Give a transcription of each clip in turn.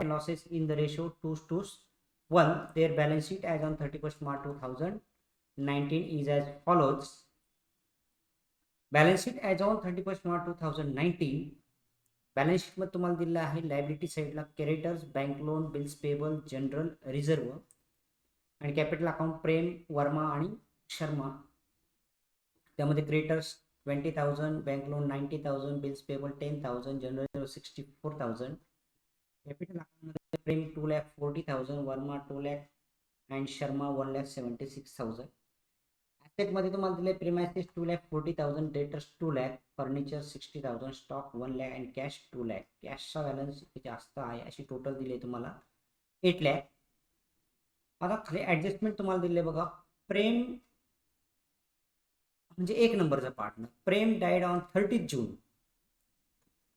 losses in the ratio 2:1. Their balance sheet as on 31st March 2019 is as follows. Balance sheet as on 31st March 2019. Balance sheet मध्ये तुम्हाला दिलेलं आहे liability साईडला creditors, bank loan, bills payable, general reserve आणि capital account Prem, Verma आणि शर्मा. त्यामध्ये creditors 20,000, bank loan 90,000, bills payable 10,000, general reserve 64,000. Capital अकाउंटमध्ये Prem 2,40,000, Verma 2 lakh and Sharma 1,76,000. Asset मध्ये तुम्हाला दिले premises 2,40,000, debtors 2 lakh, furniture 60,000, stock 1 lakh and cash 2 lakh. कॅशचा बॅलन्स जास्त आहे अशी टोटल दिले तुम्हाला 8 लाख. आता खाली ॲडजस्टमेंट तुम्हाला दिले बघा. प्रेम म्हणजे एक नंबरचा पार्टनर प्रेम डाईड ऑन 30 जून.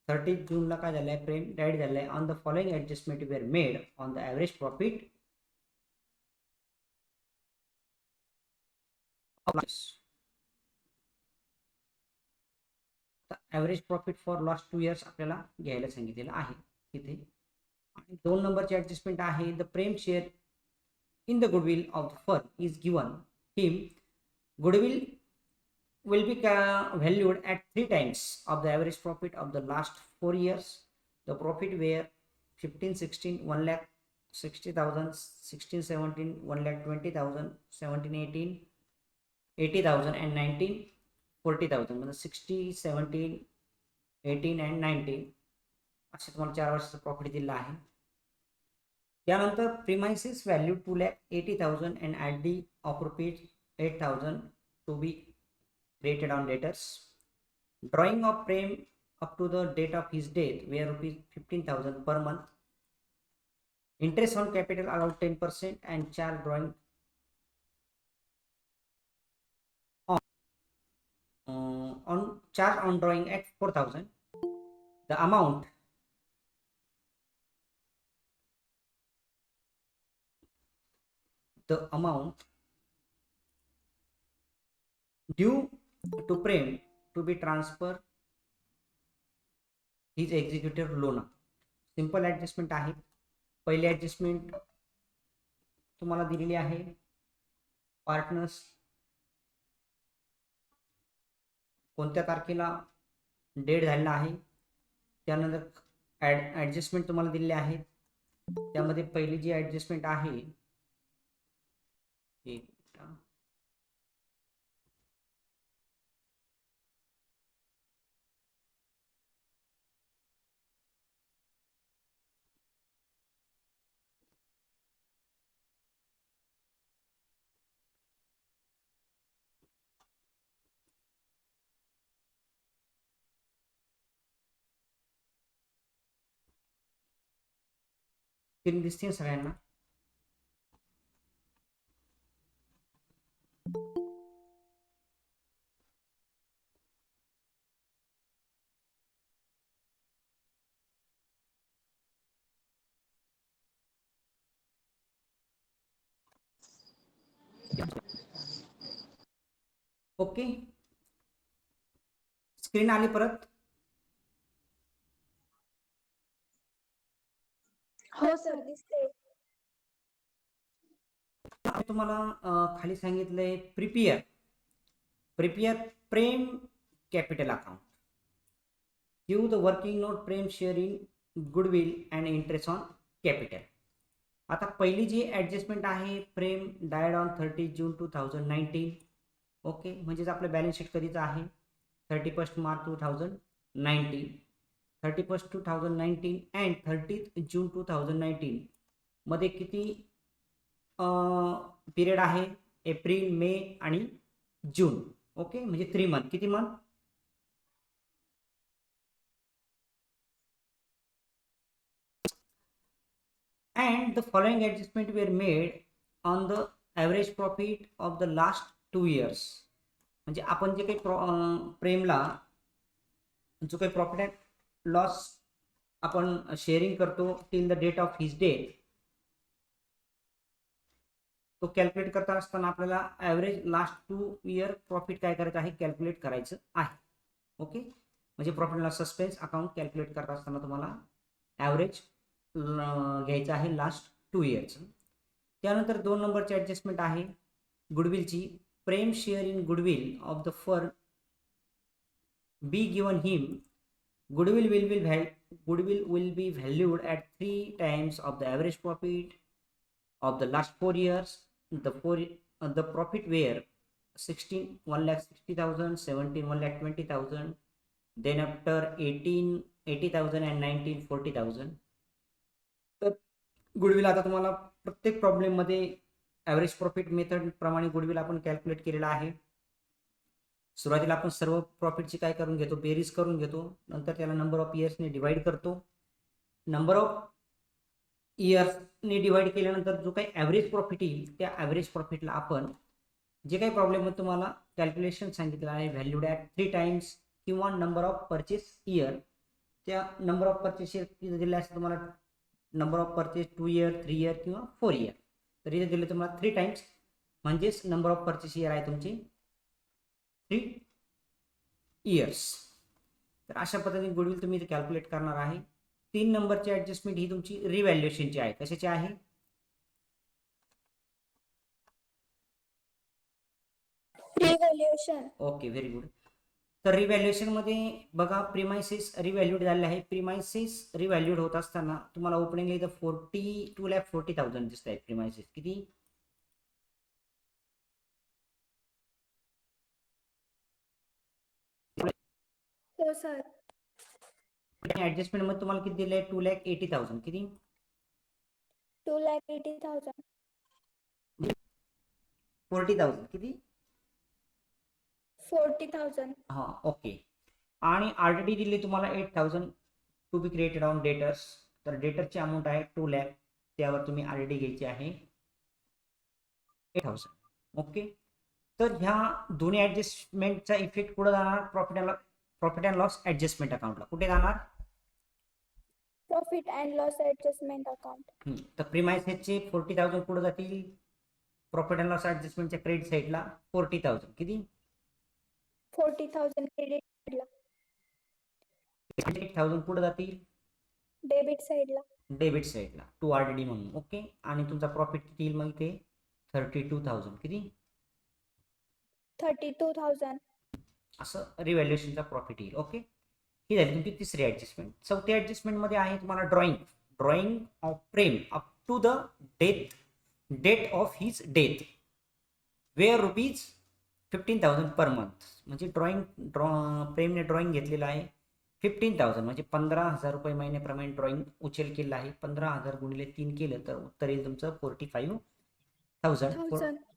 30 जूनला काय झालंय, प्रेम डाईड झालंय. On the following adjustment were made on the average profit average profit for last 2 years आपल्याला घ्यायला सांगितलेलं आहे तिथे. आणि 2 नंबरची ॲडजस्टमेंट आहे. The Prem share in the goodwill of the firm is given him. Goodwill will be valued at 3 times of the average profit of the last 4 years. The profit were 15-16 1,60,000, 16-17 1,20,000, 17-18 80,000 and 19-40,000. म्हणजे 60, 17, 18 and 19 असे तुम्हाला 4 वर्षाचं profit दिलं आहे. त्यानंतर premises value 2,80,000 and at the off rupees 8,000 to be created on debtors. Drawing of Prem up to the date of his death were rupees 15,000 per month. Interest on capital allowed 10% and charge drawing on drawing at 4,000. The amount due to Prem to be transferred his executive loan. Simple adjustment आहे. पहिली adjustment तुम्हाला दिलेली आहे. Partners कोणत्या तारखेला date झालेला आहे. त्यानंतर ॲडजस्टमेंट तुम्हाला दिलेले आहेत. त्यामध्ये पहिली जी ॲडजस्टमेंट आहे स्क्रीन दिसते सगळ्यांना. ओके, स्क्रीन आली परत. हो सर दिसते. तुम्हाला खाली सांगितलंय prepare Prem capital account. Give the working note Prem share in goodwill and interest on capital. आता पहिली जी ॲडजस्टमेंट आहे प्रेम डायड ऑन 30 जून 2019. ओके, म्हणजेच आपलं बॅलन्स शीट कधीचं आहे 31st March 2019. 31st 2019 and 30th जून 2019 मध्ये किती पिरियड आहे, एप्रिल, मे आणि जून. ओके, म्हणजे 3 मंथ. किती month, and the following adjustment were made on the average profit of the last 2 years. म्हणजे आपण जे काही प्रेमला जो काही प्रॉफिट अँड लॉस आपण शेअरिंग करतो till the date of his death, तो कॅल्क्युलेट करता असताना आपल्याला ॲव्हरेज लास्ट 2 इयर प्रॉफिट काय करायचं आहे, कॅल्क्युलेट करायचं आहे. ओके, म्हणजे profit loss suspense account calculate करत असताना तुम्हाला ॲव्हरेज घ्यायचं आहे लास्ट 2 इयर्स. त्यानंतर 2 नंबरची ॲडजस्टमेंट आहे गुडविलची. Prem share in goodwill of the firm be given him. Goodwill will be valued at 3 times of the average profit of the last 4 years. The profit were 16 1,60,000, 17 1,20,000, then after 18 80,000 and 19 40,000. तर goodwill आता तुम्हाला प्रत्येक problem मध्ये average profit method प्रमाणे goodwill आपण calculate केलेला आहे. सुरुवातीला आपण सर्व प्रॉफिटची काय करून घेतो, बेरीज करून घेतो, नंतर त्याला नंबर ऑफ इयर्सने डिवाइड करतो. नंबर ऑफ इयर्सने डिवाइड केल्यानंतर जो काही ॲव्हरेज प्रॉफिट येईल त्या ॲव्हरेज प्रॉफिटला आपण जे काही प्रॉब्लेममध्ये तुम्हाला कॅल्क्युलेशन सांगितलं आहे व्हॅल्यूड ॲट 3 टाइम्स किंवा नंबर ऑफ परचेस इयर, त्या नंबर ऑफ परचेस इयर दिले असते तुम्हाला number of purchase 2 year 3 year किंवा 4 इयर. तर इथे दिले तुम्हाला 3 टाइम्स म्हणजेच नंबर ऑफ परचेस इयर आहे तुमची 3 इयर्स. तर अशा पद्धतीने गुडविल तुम्ही इथे कॅल्क्युलेट करणार आहे. 3 नंबरची ॲडजस्टमेंट ही तुमची रिव्हॅल्युएशनची आहे. कशाची आहे? रिव्हॅल्युएशन. Okay, very good. तर रिव्हॅल्युएशन मध्ये बघा प्रिमायसेस रिव्हॅल्यूड झाले आहे. प्रिमायसेस रिव्हॅल्यूड होत असताना तुम्हाला ओपनिंगला इथं 2,40,000 दिसत आहे. प्रिमायसेस किती? हो सर. ऍडजस्टमेंट मध्ये तुम्हाला किती दिले? 2,80,000. किती? 2,80,000. 40,000. किती? 40,000. हा, ओके. आणि ऑलरेडी दिली तुम्हाला 8,000 to be created on debtors. तर डेटरची अमाऊंट आहे 2 लाख, त्यावर तुम्ही ऑलरेडी घ्यायची आहे 8,000. ओके. तर ह्या दोन्ही ऍडजस्टमेंटचा इफेक्ट कुठे जाणार? प्रॉफिट अँड लॉस ऍडजस्टमेंट अकाउंटला. कुठे जाणार? Profit and loss adjustment account. तर प्रिमायसेसचे 40,000 कुठे जातील? प्रॉफिट अँड लॉस ऍडजस्टमेंटच्या क्रेडिट साईडला 40,000. किती? 40,000 क्रेडिट साईडला. 8,000 कुठे जातील? डेबिट साईडला. डेबिट साईडला टू ऑलरेडी म्हणून. ओके. आणि तुमचा प्रॉफिट किती येईल मग ते? 32,000. किती? 32,000. असं रिव्हॅल्युएशनचा प्रॉफिट येईल. ओके. ही झाली तुमची तिसरी ऍडजस्टमेंट. चौथी ऍडजस्टमेंट मध्ये आहे तुम्हाला drawing of Prem up to the date of his death wear ₹15,000 per month. म्हणजे प्रेमने ड्रॉइंग घेतलेलं आहे 15,000 म्हणजे 15,000 रुपये महिन्याप्रमाणे ड्रॉइंग उचल केलं आहे. 15,000 गुणिले 3 केलं तर उत्तर येईल तुमचं 45,000.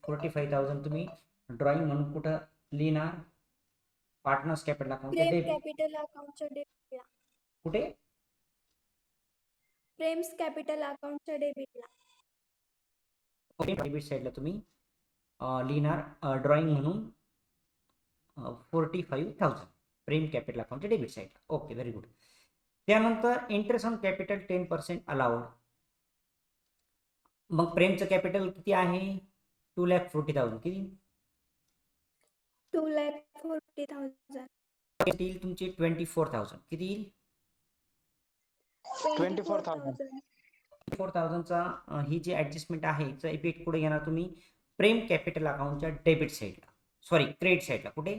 45,000 तुम्ही ड्रॉइंग म्हणून कुठं लिहिणार? Partners capital account. Prem capital अकाउंटच्या डेबिटला. कुठे? प्रेम्स कॅपिटल अकाउंटच्या डेबिटला. डेबिट साईडला तुम्ही लिहिणार ड्रॉइंग म्हणून 45,000 प्रेम कॅपिटल अकाउंटच्या डेबिट साईडला. Okay, very good. त्यानंतर इंटरेस्ट ऑन कॅपिटल 10% अलाउड. मग प्रेमचं कॅपिटल किती आहे? 2,40,000. किती? 2,40,000. येईल तुमचे 24,000. किती येईल? 24,000. 4,000चा ही जी ऍडजस्टमेंट आहे याचा इफेक्ट कुठे घेणार तुम्ही? प्रेम कॅपिटल अकाउंटच्या डेबिट साईडला, सॉरी क्रेडिट साईडला. कुठे?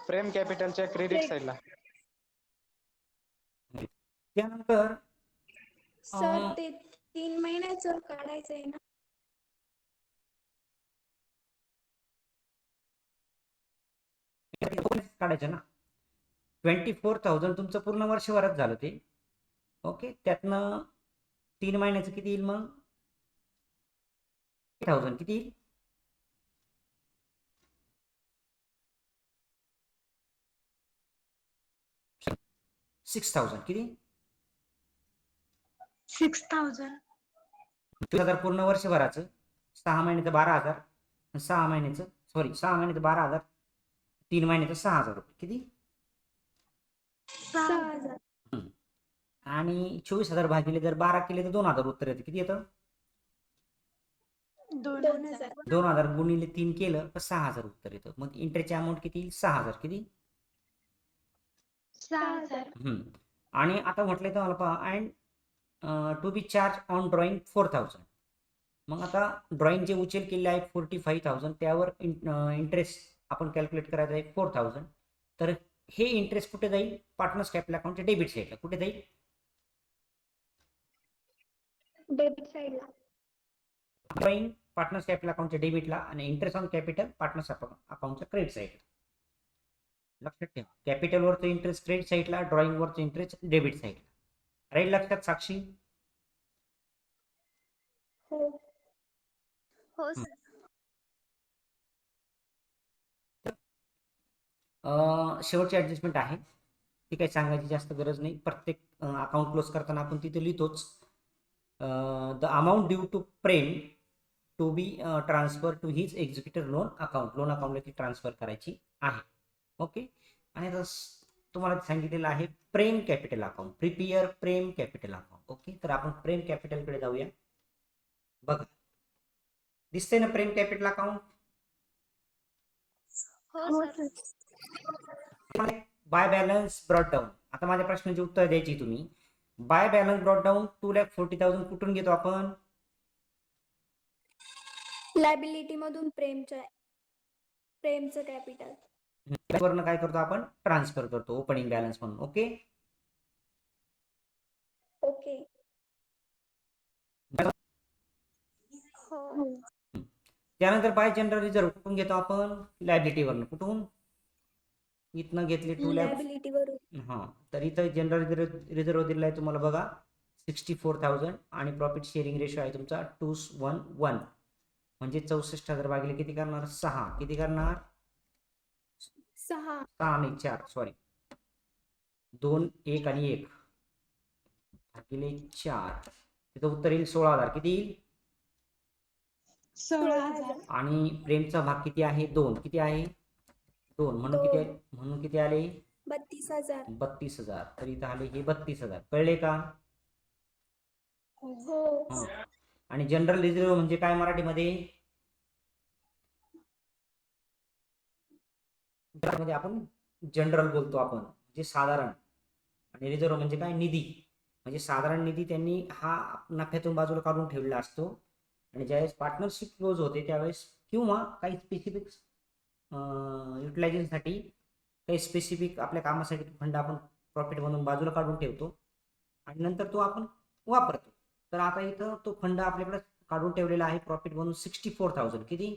प्रेम कॅपिटलच्या क्रेडिट साईडला. त्यानंतर सर ते 3 महिन्याचं काढायचं आहे ना? काढायचं ना. 24,000 तुमचं पूर्ण वर्षभरात झालं ते. ओके. त्यातनं 3 महिन्याचं किती येईल मग? 8,000. किती येईल? 6,000. किती? 6,000. 6,000 पूर्ण वर्षभराचं. 6 महिन्याचं 12,000. 6 महिन्याचं 12,000. 3 महिन्याचं 6,000 रुपये. किती? 6,000. आणि 24,000 भागिले जर 12 केले तर 2,000 उत्तर येतं. किती येतं? 2,000. 2,000 गुणिले 3 केलं तर 6,000 उत्तर येतं. मग इंटरेस्टची अमाऊंट किती? 6,000. किती? 6,000. आणि आता म्हटलंय तर मला पहा and to be charge on drawing 4000. मग आता ड्रॉइंग जे उचल केले आहे 45,000 त्यावर इंटरेस्ट आपण कॅल्क्युलेट करायचं आहे 4000. तर हे इंटरेस्ट कुठे जाईल? पार्टनर्स कॅपिटल अकाउंटच्या डेबिट साईडला. कुठे जाईल? डेबिट साईडला. ड्रॉइंग पार्टनर्स कॅपिटल अकाउंटच्या डेबिटला आणि इंटरेस्ट ऑन कॅपिटल पार्टनर्स अकाउंटच्या क्रेडिट साईडला. लक्षात ठेवा, कॅपिटलवरचं इंटरेस्ट क्रेडिट साईडला, ड्रॉइंगवरचं इंटरेस्ट डेबिट साईडला. राईट लक्षात साक्षी? हो. हो सर. शेवटची ऍडजस्टमेंट आहे ती काही सांगायची जास्त गरज नाही. प्रत्येक अकाउंट क्लोज करताना आपण तिथे लिहितोच. The amount due to Prem to be transfer to his executor loan account. Loan अकाउंटला ती ट्रान्सफर करायची आहे. ओके. आणि आता तुम्हाला सांगितलेलं आहे Prem capital account. Prepare Prem capital account. Okay. तर आपण प्रेम कॅपिटलकडे जाऊया. बघा दिसते ना प्रेम कॅपिटल अकाउंट? हो sir. By balance brought down. आता माझ्या प्रश्नाचे उत्तर द्यायची तुम्ही. बाय बॅलन्स ब्रॉट डाऊन 2,40,000 कुठून घेतो आपण? लायबिलिटी मधून प्रेमचं कॅपिटल. वरनं काय करतो आपण? ट्रान्सफर करतो ओपनिंग बॅलन्स म्हणून. ओके. ओके. हो. त्यानंतर बाय जनरल रिझर्व कुठून घेतो आपण? लायबिलिटी वरनं. कुठून? इथनं घेतले 2 लाख. लायबिलिटी वरून. हा, तर इथं जनरल रिझर्व दिलेला आहे तुम्हाला बघा 64,000 आणि प्रॉफिट शेअरिंग रेशो आहे तुमचा 2:1 म्हणजे 64,000 भागिले किती करणार? 6. किती करणार? 6 आणि 4 सॉरी 2 1 आणि 1 भागिले 4. तिथं उत्तर येईल 16,000. किती येईल? 16,000. आणि प्रेमचा भाग किती आहे? 2. किती आहे? 2 म्हणून किती आहे? म्हणून किती आले? 32,000. 32,000. तर इथं आले हे 32,000. कळले का? हो. आणि जनरल रिझर्व म्हणजे काय मराठीमध्ये? मध्ये आपण जनरल बोलतो आपण म्हणजे साधारण. आणि रिझर्व म्हणजे काय? निधी. म्हणजे साधारण निधी त्यांनी हा नफ्यातून बाजूला काढून ठेवलेला असतो. आणि ज्यावेळेस पार्टनरशिप क्लोज होते त्यावेळेस किंवा काही स्पेसिफिक युटिलायझेशनसाठी काही स्पेसिफिक आपल्या कामासाठी फंड आपण प्रॉफिट म्हणून बाजूला काढून ठेवतो आणि नंतर तो आपण वापरतो. तर आता इथं तो फंड आपल्याकडे काढून ठेवलेला आहे प्रॉफिट म्हणून 64,000. किती?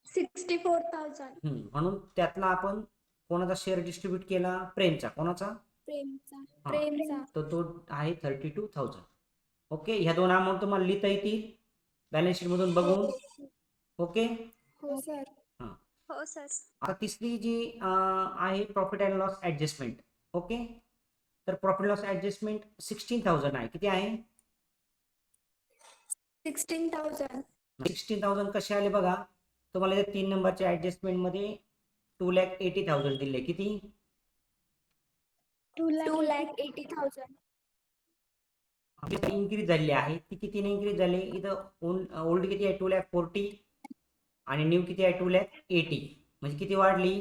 64,000. म्हणून त्यातला आपण कोणाचा शेअर डिस्ट्रीब्यूट केला? प्रेमचा. कोणाचा? प्रेमचा. तर तो आहे 32,000. ओके. ह्या दोन अमाऊंट तुम्हाला लिहिता येतील बॅलन्स शीट मधून बघून. ओके. हो सर. हां. हो सर. आता तिसरी जी आहे profit and loss adjustment. Okay. तर प्रॉफिट लॉस ऍडजस्टमेंट 16,000 आहे. किती आहे? 16,000. 16,000 कसे आले बघा. तुम्हाला या 3 नंबरच्या ऍडजस्टमेंट मध्ये 2,80,000 दिले. किती? 2,80,000. इन्क्रीज झालेली आहे. ती कितीने इन्क्रीज झाली? इथं ओल्ड किती आहे? 2,40,000 आणि न्यू किती आहे? 2,80,000. म्हणजे किती वाढली?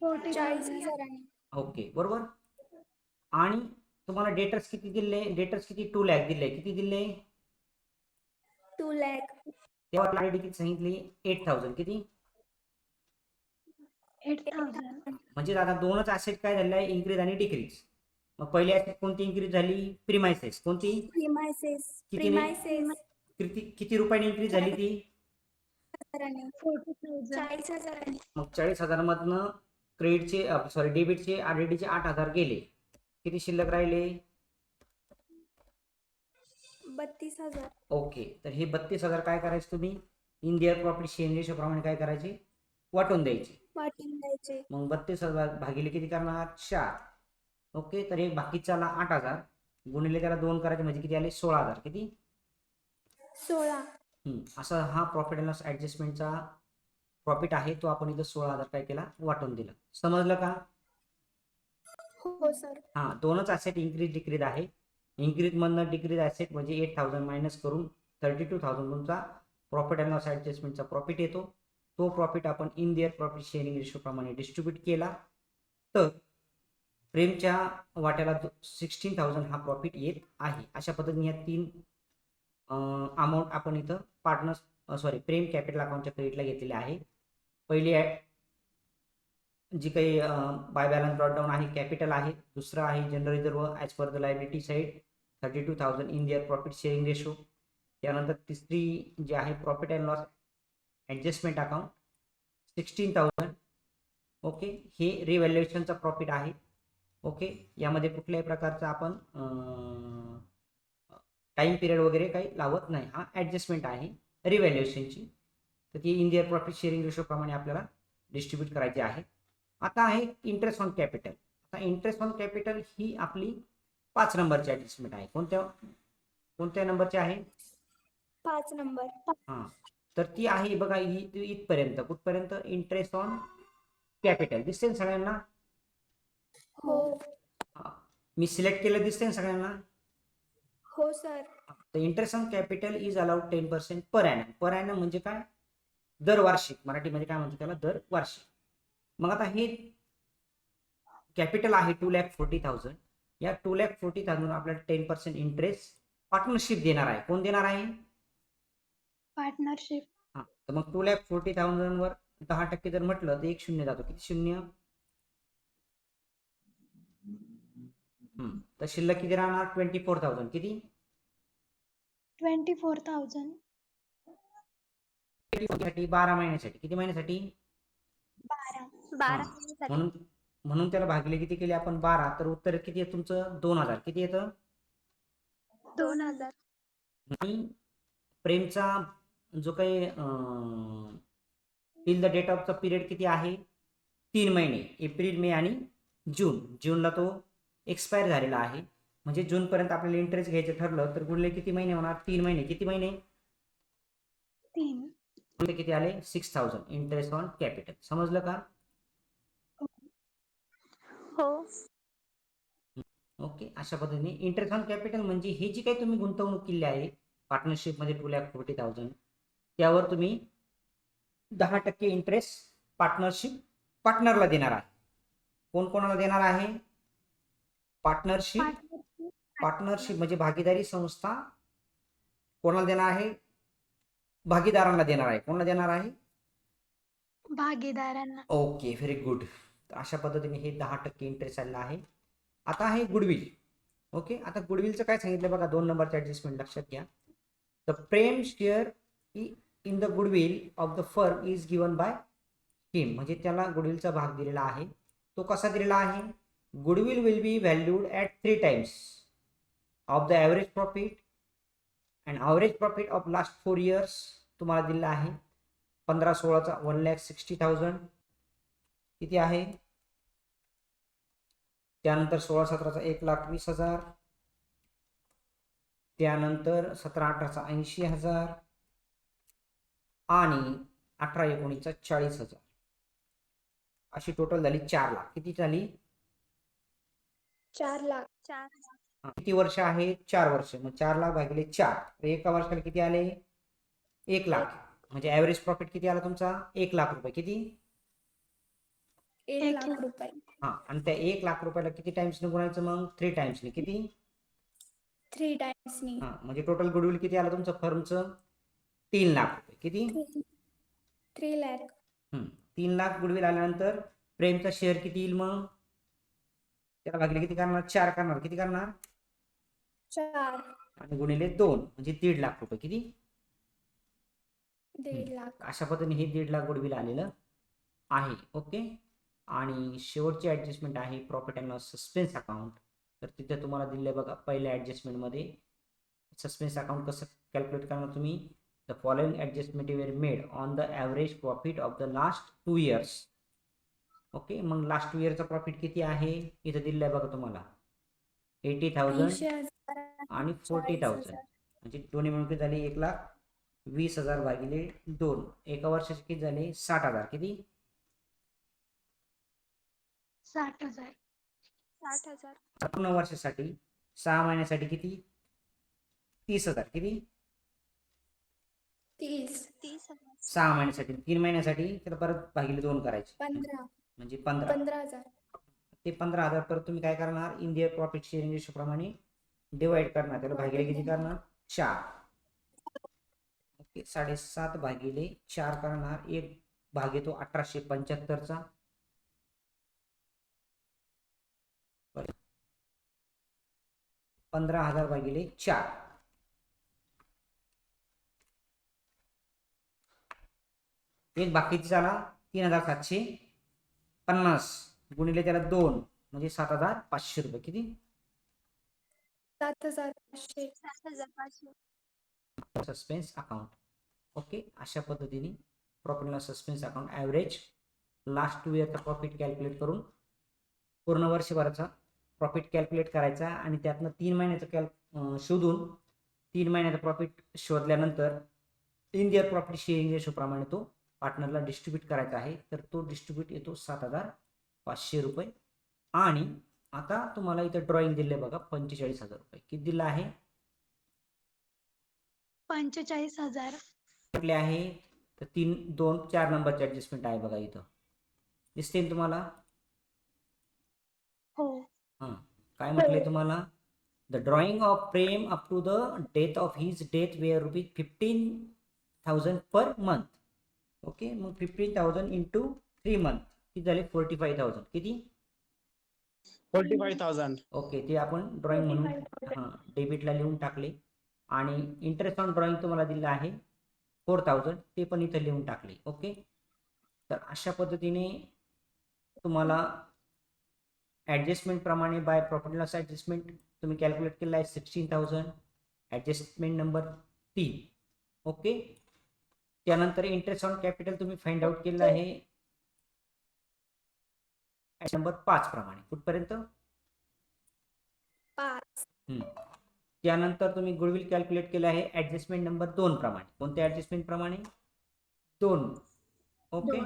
40,000. ओके बरोबर. आणि तुम्हाला डेटर्स किती दिले? डेटर्स किती? 2,00,000 दिले. किती दिले? 2,00,000. तेव्हा क्लॅरिटी किती सांगितली? 8,000. किती? 8,000. म्हणजे आता दोनच ऍसेट काय झाले आहे? इन्क्रीज आणि डिक्रीज. मग पहिली ऍसेट कोणती इन्क्रीज झाली? प्रिमायसेस. कोणती? किती रुपयाने इन्क्रीज झाली ती? 40,000. मग 40,000 मधनं क्रेडिटचे सॉरी डेबिटचे आरडीचे 8,000 गेले. किती शिल्लक राहिले? 32,000. ओके. तर हे 32,000 काय करायचे तुम्ही? In their profit sharing ratio प्रमाणे काय करायचे? वाटून द्यायचे. मग 32,000 भागिले किती करणार? 4. ओके. तर एक बाकीचा आला 8,000 गुणिले त्याला 2 करायचे म्हणजे किती आले? 16,000. किती? 16. असा हा प्रॉफिट अँड लॉस ऍडजस्टमेंटचा प्रॉफिट आहे. तो आपण इथं 16,000 काय केला? वाटून दिला. समजलं का? हो सर. हा, दोनच ऍसेट इन्क्रीज डिक्रीज आहे. इन्क्रीज मधनं डिक्रीज ऍसेट म्हणजे 8,000 मायनस करून 32,000 तुमचा प्रॉफिट अँड लॉस ऍडजस्टमेंटचा प्रॉफिट येतो. तो प्रॉफिट आपण in their profit sharing ratio प्रमाणे डिस्ट्रीब्यूट केला तर प्रेमच्या वाट्याला 16,000 हा प्रॉफिट येत आहे. अशा पद्धतीने या 3 अमाऊंट आपण इथं प्रेम कॅपिटल अकाउंटच्या क्रेडिटला घेतलेले आहे. पहिली जी काही बाय बॅलन्स ब्रॉडडाऊन आहे कॅपिटल आहे. दुसरं आहे general reserve as per the liability side 32,000 in their profit sharing ratio. त्यानंतर तिसरी जी आहे profit and loss adjustment account 16,000. Okay, हे रिव्हॅल्युएशनचा प्रॉफिट आहे. ओके, यामध्ये कुठल्याही प्रकारचा आपण टाइम पिरियड वगैरे काही लावत नाही. हा ॲडजस्टमेंट आहे रिव्हॅल्युएशनची. तर ती in their profit sharing ratio प्रमाणे आपल्याला डिस्ट्रीब्यूट करायची आहे. आता आहे इंटरेस्ट ऑन कॅपिटल. आता इंटरेस्ट ऑन कॅपिटल ही आपली 5 नंबरची ॲडजस्टमेंट आहे. कोणत्या नंबरची आहे? 5 नंबर. हां, तर ती आहे बघा इथपर्यंत. कुठपर्यंत? Interest on capital. दिसते ना सगळ्यांना? हो. मी सिलेक्ट केलं, दिसते ना सगळ्यांना? हो सर. तर interest on capital is allowed 10% per annum. Per annum म्हणजे काय? दरवार्षिक. मराठीमध्ये काय म्हणतो त्याला? दरवार्षिक. मग आता हे कॅपिटल आहे 2,40,000. या 2,40,000 आपल्याला 10% इंटरेस्ट पार्टनरशिप देणार आहे. कोण देणार आहे? पार्टनरशिप. हां, तर मग 2,40,000 वर 10% जर म्हटलं तर एक शून्य जातो. किती शून्य? तर शिल्लक किती राहणार? 24,000. किती? 24,000. 12 महिन्यासाठी. किती महिन्यासाठी? 12 म्हणून त्याला भागिले किती केले आपण? 12. तर उत्तर किती आहे तुमचं? 2,000. किती येतं? 2,000. आणि प्रेमचा जो काही टिल द डेट ऑफचा पिरियड किती आहे? 3 महिने. एप्रिल, मे आणि जून. जूनला तो एक्सपायर झालेला आहे. म्हणजे जूनपर्यंत आपल्याला इंटरेस्ट घ्यायचं ठरलं तर गुणले किती महिने होणार? 3 महिने. किती महिने? 3. किती आले? 6,000 इंटरेस्ट ऑन कॅपिटल. समजलं का? हो. ओके, अशा पद्धतीने इंटरेस्ट ऑन कॅपिटल म्हणजे हे जी काही तुम्ही गुंतवणूक केली आहे पार्टनरशिपमध्ये 2,40,000 त्यावर तुम्ही 10% इंटरेस्ट पार्टनरला देणार आहे. कोण कोणाला देणार आहे? पार्टनरशिप म्हणजे भागीदारी संस्था कोणाला देणार आहे? भागीदारांना देणार आहे. कोणाला देणार आहे? भागीदारांना. Okay, very good. अशा पद्धतीने हे 10% इंटरेस्ट आलेला आहे. आता आहे गुडविल. ओके, आता गुडविलचं काय सांगितलं बघा, 2 नंबरचे ॲडजस्टमेंट लक्षात घ्या. The Prem share in the goodwill of the firm is given by him. म्हणजे त्याला गुडविलचा भाग दिलेला आहे. तो कसा दिलेला आहे? Goodwill will be valued at 3 times of the average profit and average profit of last 4 years तुम्हाला दिलेला आहे. 15-16चा 1,60,000 किती आहे? त्यानंतर 16-17चा 1,20,000. त्यानंतर 17-18चा 80,000 आणि 18-19चा 40,000. अशी टोटल झाली 4 लाख. किती झाली? 4 लाख. किती वर्ष आहे? 4 वर्ष. मग 4 लाख भागिले 4 तर एका वर्षाला किती आले? 1 लाख. म्हणजे ॲव्हरेज प्रॉफिट किती आला तुमचा? 1 लाख रुपये. किती? 1 लाख रुपये. हां, आणि त्या 1 लाख रुपयाला किती टाइम्सने गुणायचं मग? 3 टाइम्सने. किती? 3 टाइम्सनी. हां, म्हणजे टोटल गुडविल किती आलं तुमचं फर्मचं? 3 लाख रुपये. किती? 3 लाख. 3 लाख गुडविल आल्यानंतर प्रेमचा शेअर किती येईल मग? त्याला भागिले किती करणार? 4 करणार. किती करणार? 4. आणि गुणिले 2 म्हणजे 1.5 लाख रुपये. किती? 1.5 लाख. अशा पद्धतीने हे 1.5 लाख गुडविल आलेलं आहे. ओके, आणि शेवटची ॲडजस्टमेंट आहे profit and loss suspense account. तर तिथे तुम्हाला दिले बघा पहिल्या ॲडजस्टमेंटमध्ये सस्पेन्स अकाउंट कसं कॅल्क्युलेट करणार तुम्ही? The following adjustment were made on the average profit of the last 2 years. Okay, मग लास्ट 2 yearचा प्रॉफिट किती आहे? इथं दिलेलं आहे बघा तुम्हाला 80,000 आणि 40,000. म्हणजे दोन्ही मिळून किती झाले? 1,20,000 भागिले 2. एका वर्षाचे किती झाले? 60,000. किती? 60,000. पूर्ण वर्षासाठी 6 महिन्यासाठी किती? 30,000. किती? 30 6 महिन्यासाठी. 3 महिन्यासाठी त्याला परत भागिले 2 करायचे 15 म्हणजे 15. 15,000 ते 15,000 परत तुम्ही काय करणार, इंडिया प्रॉफिट शेअरिंग रेशो प्रमाणे डिवाइड करणार. त्याला भागिले किती करणार, 4. ओके, 7.5 भागिले 4 करणार. 1 भाग येतो 1875चा. 15,000 भागिले 4. एक बाकीची झाला 3,750 गुणिले त्याला 2 म्हणजे 7,500 रुपये. किती, 7,500 सस्पेन्स अकाउंट. ओके, अशा पद्धतीने profit loss suspense account average last 2 इयरचा प्रॉफिट कॅल्क्युलेट करून पूर्ण वर्षभराचा प्रॉफिट कॅल्क्युलेट करायचा आणि त्यातनं 3 महिन्याचं शोधून 3 महिन्याचा प्रॉफिट शोधल्यानंतर इंडियन प्रॉफिट शेअरिंग रेशोप्रमाणे तो पार्टनरला डिस्ट्रीब्यूट करायचा आहे. तर तो डिस्ट्रीब्यूट येतो 7,500 रुपये. आणि आता तुम्हाला इथं ड्रॉइंग दिले बघा 45,000 रुपये. किती दिलं आहे, 45,000. कुठले आहे तर 3, 2, 4 नंबरचे ऍडजस्टमेंट आहे बघा इथं दिसते ना तुम्हाला. हो. हां, काय म्हटलंय तुम्हाला, the drawing of Prem up to the death of his death wear ₹15,000 per month. Okay, मग 15,000 इंटू 3 मंथ किती झाले, 45,000. किती, 45,000. ओके, ते आपण ड्रॉइंग म्हणून हां डेबिटला लिहून टाकले. आणि इंटरेस्ट ऑन ड्रॉइंग तुम्हाला दिलं आहे 4,000, ते पण इथं लिहून टाकले. ओके, तर अशा पद्धतीने तुम्हाला ॲडजस्टमेंट प्रमाणे बाय प्रॉफिट लॉस ॲडजस्टमेंट तुम्ही कॅल्क्युलेट केला आहे 16,000. Adjustment number 3. ओके, त्यानंतर इंटरेस्ट ऑन कॅपिटल तुम्ही फाइंड आउट केलं आहे नंबर 5 प्रमाणे. कुठपर्यंत, 5 त्यानंतर तुम्ही गुडविल कॅल्क्युलेट केलं आहे ॲडजस्टमेंट नंबर 2 प्रमाणे. कोणत्या ॲडजस्टमेंट प्रमाणे, 2. ओके,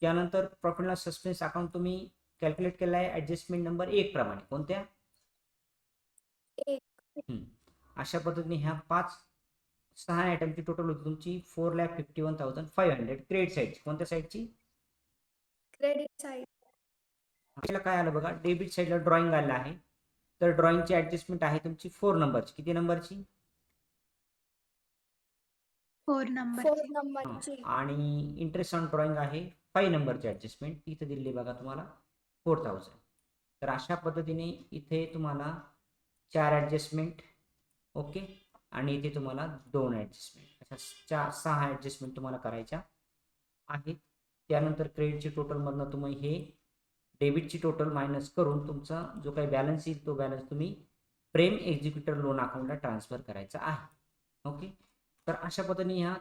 त्यानंतर प्रॉफिट लॉस सस्पेन्स अकाउंट तुम्ही कॅल्क्युलेट केलं आहे ॲडजस्टमेंट नंबर 1 प्रमाणे. कोणत्या, 1 अशा पद्धतीने ह्या 6 आयटमची टोटल होती तुमची 4,51,500 क्रेडिट साईडची. कोणत्या साईडची, क्रेडिट साइड. आपल्याला काय आलं बघा, डेबिट साईडला ड्रॉइंग आलं आहे. तर ड्रॉइंगची ॲडजस्टमेंट आहे तुमची 4 नंबरची. किती नंबरची, 4 नंबर. 4 नंबरची. आणि इंटरेस्ट ऑन ड्रॉइंग आहे 5 नंबरची ॲडजस्टमेंट. इथे दिली बघा तुम्हाला 4,000. तर अशा पद्धतीने इथे तुम्हाला 4 ॲडजस्टमेंट. ओके, आणि इथे तुम्हाला 2 ॲडजस्टमेंट. अशा 6 ॲडजस्टमेंट तुम्हाला करायच्या आहेत. त्यानंतर क्रेडिटची टोटलमधनं तुम्ही हे डेबिटची टोटल मायनस करून तुमचा जो काही बॅलन्स येईल तो बॅलन्स तुम्ही प्रेम एक्झिक्युटर लोन अकाउंटला ट्रान्सफर करायचा आहे. ओके, तर अशा पद्धतीने ह्या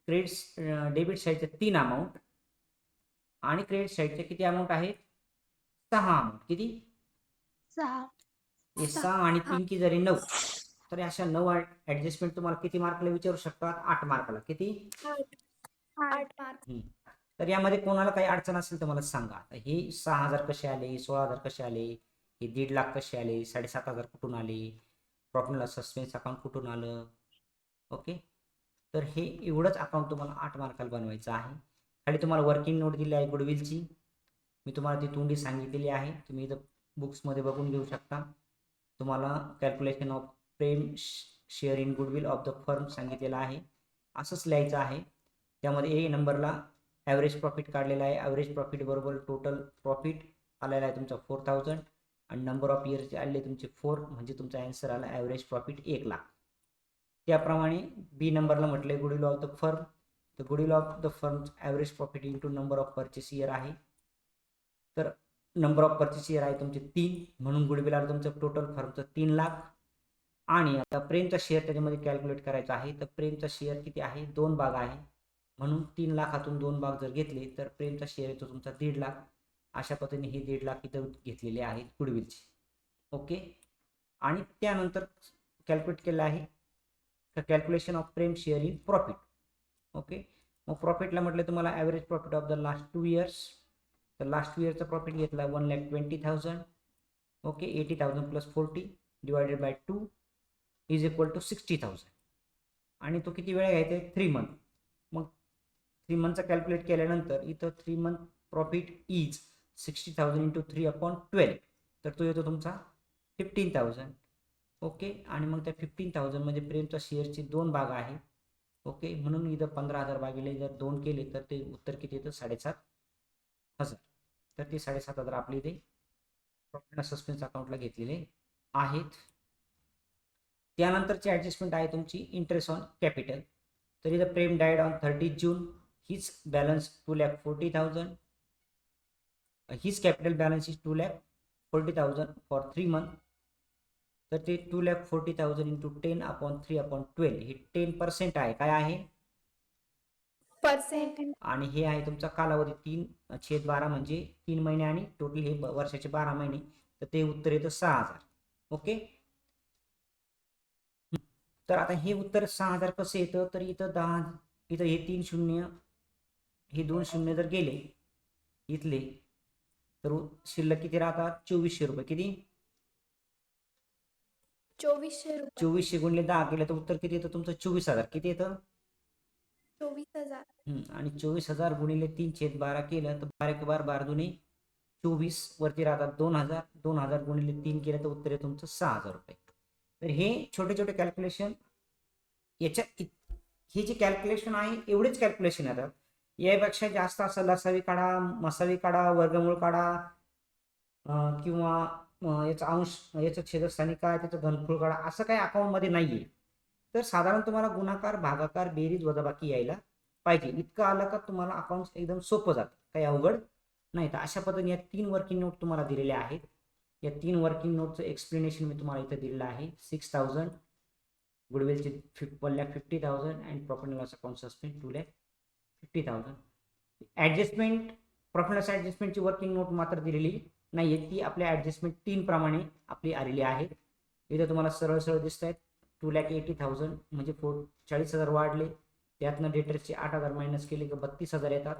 क्रेडिट डेबिट साईडच्या 3 अमाऊंट आणि क्रेडिट साईडच्या किती अमाऊंट आहेत, 6 अमाऊंट. किती, 6. 6 आणि 3 की जरी 9. तर अशा 9 ॲडजस्टमेंट तुम्हाला किती मार्कला विचारू शकतात, 8 मार्काला. किती, 8 मार्क. तर यामध्ये कोणाला काही अडचण असेल तर मला सांगा. हे 6,000 कसे आले, 16,000 कसे आले, हे 1.5 लाख कसे आले, 7,500 कुठून आले, प्रॉफिट लॉस सस्पेन्स अकाउंट कुठून आलं. ओके, तर हे एवढंच अकाउंट तुम्हाला 8 मार्काला बनवायचं आहे. खाली तुम्हाला वर्किंग नोट दिली आहे गुडविलची. मी तुम्हाला ती तोंडी सांगितलेली आहे, तुम्ही इथं बुक्समध्ये बघून घेऊ शकता. तुम्हाला calculation of Prem share in goodwill of the firm सांगितलेलं आहे, असंच लिहायचं आहे. त्यामध्ये ए नंबरला ॲव्हरेज प्रॉफिट काढलेला आहे. ॲव्हरेज प्रॉफिट बरोबर टोटल प्रॉफिट आलेला आहे तुमचा 4,000 आणि नंबर ऑफ इयर्सचे आले तुमचे 4, म्हणजे तुमचा ॲन्सर आला ॲव्हरेज प्रॉफिट 1 लाख. त्याप्रमाणे बी नंबरला म्हटलं गुडविल ऑफ द फर्म. तर goodwill of the firm average profit into number of purchase year आहे. तर नंबर ऑफ परचेस इयर आहे तुमचे 3, म्हणून गुडविल आलं तुमचं टोटल फर्मचं 3 लाख. आणि आता प्रेमचा शेअर त्याच्यामध्ये कॅल्क्युलेट करायचा आहे. तर प्रेमचा शेअर किती आहे, 2 भाग आहे, म्हणून 3 लाखातून 2 भाग जर घेतले तर प्रेमचा शेअर येतो तुमचा 1.5 लाख. अशा पद्धतीने हे 1.5 लाख इथं घेतलेले आहेत गुडविलचे. ओके, आणि त्यानंतर कॅल्क्युलेट केलं आहे calculation of Prem share in profit. Okay, मग प्रॉफिटला म्हटलं तुम्हाला average profit of the last 2 years. तर लास्ट 2 इयरचा प्रॉफिट घेतला 1,20,000. Okay, 80,000 + 40 divided by 2 is equal to 60,000. आणि तो किती वेळा घ्यायचा आहे 3 मंथ. मग 3 मंथचा कॅल्क्युलेट केल्यानंतर इथं 3 मंथ प्रॉफिट इज 60,000 इंटू 3/12. तर तो येतो तुमचा 15,000. ओके. आणि मग त्या 15,000 मध्ये प्रेमच्या शेअरचे 2 भाग आहे. ओके. म्हणून इथं 15,000 भागिले जर 2 केले तर ते उत्तर किती येतं 7,500. तर ते 7,500 आपले इथे प्रॉफिट अँड सस्पेन्स अकाउंटला घेतलेले आहेत. त्यानंतरची ॲडजस्टमेंट आहे तुमची इंटरेस्ट ऑन कॅपिटल. तर इथं Prem died on 30 June. His balance 2,40,000. His capital balance is 2,40,000 for 3 month. तर ते 2,40,000 इंटू 10/3/12 हे 10% आहे. काय आहे? पर्सेंट. आणि हे आहे तुमचा कालावधी 3/12 म्हणजे 3 महिने आणि टोटल हे वर्षाचे 12 महिने. तर ते उत्तर येतं 6,000. ओके. तर आता हे उत्तर 6,000 कसं येतं? तर इथं 10, इथं हे 3 शून्य, हे 2 शून्य जर गेले इथले तर शिल्लक किती राहतात? 2,400 रुपये. किती? 2,400 रुपये. 2,400 गुणिले 10 केलं तर उत्तर किती येतं तुमचं? 24,000. किती येतं? 24,000. आणि 24,000 गुणिले 3/12 केलं तर 12 24 वरती राहतात 2,000. 2,000 गुणिले 3 केलं तर उत्तर आहे तुमचं 6,000 रुपये. तर हे छोटे छोटे कॅल्क्युलेशन हे जे कॅल्क्युलेशन आहे एवढेच कॅल्क्युलेशन येतात. यापेक्षा जास्त असं लसावी काढा, मसावी काढा, वर्गमूळ काढा किंवा याचा अंश, याचं छेदस्थानी काय, त्याचं घनफळ काढा, असं काही अकाउंटमध्ये नाहीये. तर साधारण तुम्हाला गुणाकार, भागाकार, बेरीज, वजाबाकी यायला पाहिजे. इतकं आलं का तुम्हाला अकाउंट एकदम सोपं जातं, काही अवघड नाही. तर अशा पद्धतीने या 3 वर्किंग नोट तुम्हाला दिलेल्या आहेत. या 3 वर्किंग नोटचं एक्सप्लेनेशन मी तुम्हाला इथं दिलेलं आहे. 6,000 गुडविलचे 1,50,000 and profit and loss account suspend 2,50,000. Adjustment, profit loss ॲडजस्टमेंटची वर्किंग नोट मात्र दिलेली नाहीये. ती आपल्या ॲडजस्टमेंट 3 प्रमाणे आपली आलेली आहे. इथं तुम्हाला सरळ सरळ दिसत आहेत. 2,80,000 म्हणजे 40,000 वाढले. त्यातनं डेटर्सचे 8,000 मायनस केले की 32,000 येतात.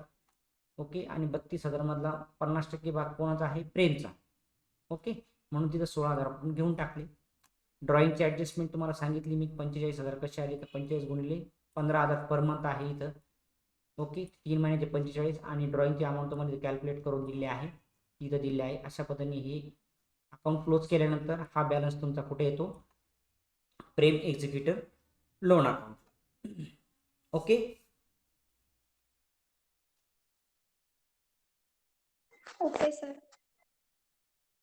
ओके. आणि 32,000 मधला 50% भाग कोणाचा आहे? प्रेमचा. ओके. म्हणून तिथं 16,000 आपण घेऊन टाकले. ड्रॉइंगची ॲडजस्टमेंट तुम्हाला सांगितली मी. 45,000 कसे आले तर 45 गुणिले 15,000 पर मंथ आहे इथं. ओके. 3 महिन्याचे 45 आणि ड्रॉइंगची अमाऊंट तुम्हाला कॅल्क्युलेट करून दिली आहे, इथं दिली आहे. अशा पद्धतीने हे अकाउंट क्लोज केल्यानंतर हा बॅलन्स तुमचा कुठे येतो? Prem executive loan account. Okay. Okay sir.